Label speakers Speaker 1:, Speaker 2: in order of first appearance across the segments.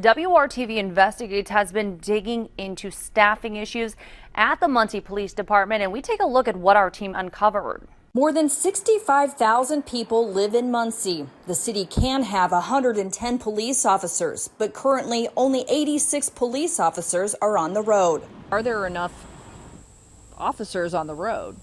Speaker 1: WRTV Investigates has been digging into staffing issues at the Muncie Police Department, and we take a look at what our team uncovered.
Speaker 2: More than 65,000 people live in Muncie. The city can have 110 police officers, but currently only 86 police officers are on the road.
Speaker 3: Are there enough officers on the road,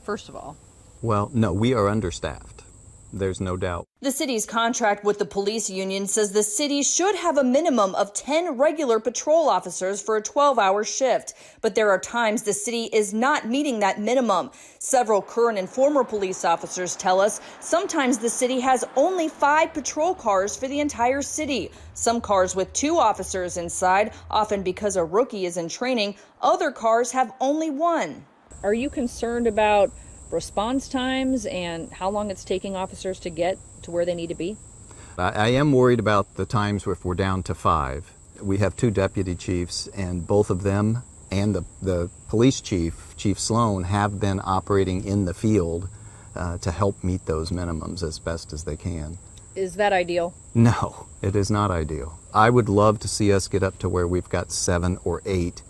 Speaker 3: first of all?
Speaker 4: Well, no, we are understaffed. There's no doubt.
Speaker 2: The city's contract with the police union says the city should have a minimum of 10 regular patrol officers for a 12-hour shift. But there are times the city is not meeting that minimum. Several current and former police officers tell us sometimes the city has only 5 patrol cars for the entire city. Some cars with 2 officers inside, often because a rookie is in training. Other cars have only 1.
Speaker 3: Are you concerned about response times and how long it's taking officers to get to where they need to be?
Speaker 4: I am worried about the times if we're down to 5. We have 2 deputy chiefs, and both of them and the police chief, Chief Sloan, have been operating in the field to help meet those minimums as best as they can.
Speaker 3: Is that ideal?
Speaker 4: No, it is not ideal. I would love to see us get up to where we've got 7 or 8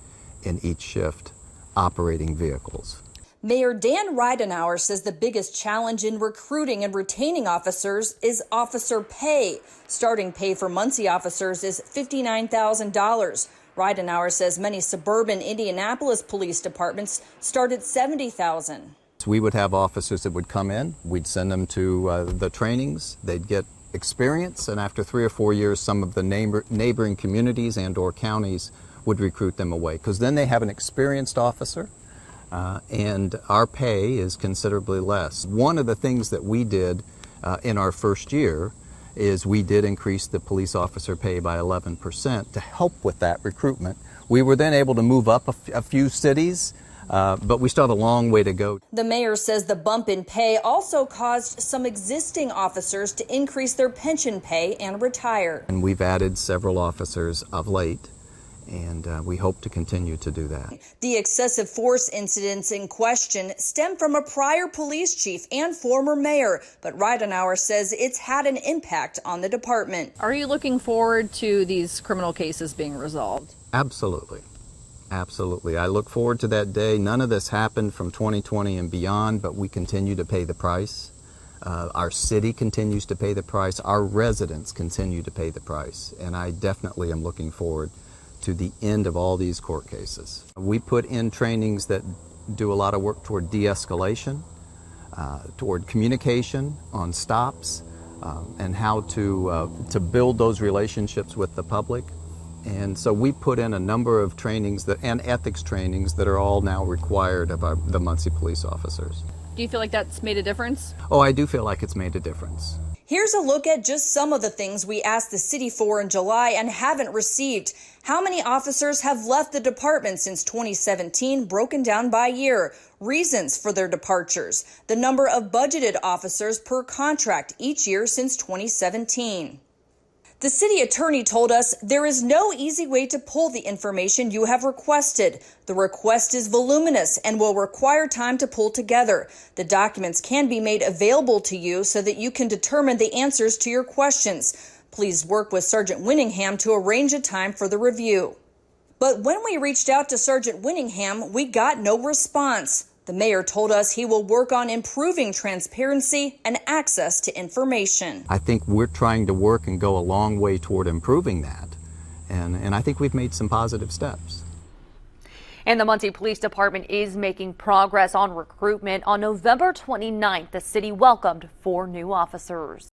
Speaker 4: in each shift operating vehicles.
Speaker 2: Mayor Dan Ridenhour says the biggest challenge in recruiting and retaining officers is officer pay. Starting pay for Muncie officers is $59,000. Ridenhour says many suburban Indianapolis police departments start at $70,000.
Speaker 4: We would have officers that would come in, we'd send them to the trainings, they'd get experience, and after 3 or 4 years, some of the neighboring communities and or counties would recruit them away, because then they have an experienced officer. And our pay is considerably less. One of the things that we did in our first year is we did increase the police officer pay by 11% to help with that recruitment. We were then able to move up a few cities, but we still have a long way to go.
Speaker 2: The mayor says the bump in pay also caused some existing officers to increase their pension pay and retire.
Speaker 4: And we've added several officers of late, and we hope to continue to do that.
Speaker 2: The excessive force incidents in question stem from a prior police chief and former mayor, but Ridenhour says it's had an impact on the department.
Speaker 3: Are you looking forward to these criminal cases being resolved?
Speaker 4: Absolutely. Absolutely. I look forward to that day. None of this happened from 2020 and beyond, but we continue to pay the price. Our city continues to pay the price. Our residents continue to pay the price, and I definitely am looking forward to the end of all these court cases. We put in trainings that do a lot of work toward de-escalation, toward communication on stops, and how to build those relationships with the public. And so we put in a number of trainings and ethics trainings that are all now required of the Muncie police officers.
Speaker 3: Do you feel like that's made a difference?
Speaker 4: Oh, I do feel like it's made a difference.
Speaker 2: Here's a look at just some of the things we asked the city for in July and haven't received. How many officers have left the department since 2017, broken down by year? Reasons for their departures. The number of budgeted officers per contract each year since 2017. The city attorney told us there is no easy way to pull the information you have requested. The request is voluminous and will require time to pull together. The documents can be made available to you so that you can determine the answers to your questions. Please work with Sergeant Winningham to arrange a time for the review. But when we reached out to Sergeant Winningham, we got no response. The mayor told us he will work on improving transparency and access to information.
Speaker 4: I think we're trying to work and go a long way toward improving that, and I think we've made some positive steps.
Speaker 1: And the Muncie Police Department is making progress on recruitment. On November 29th, the city welcomed 4 new officers.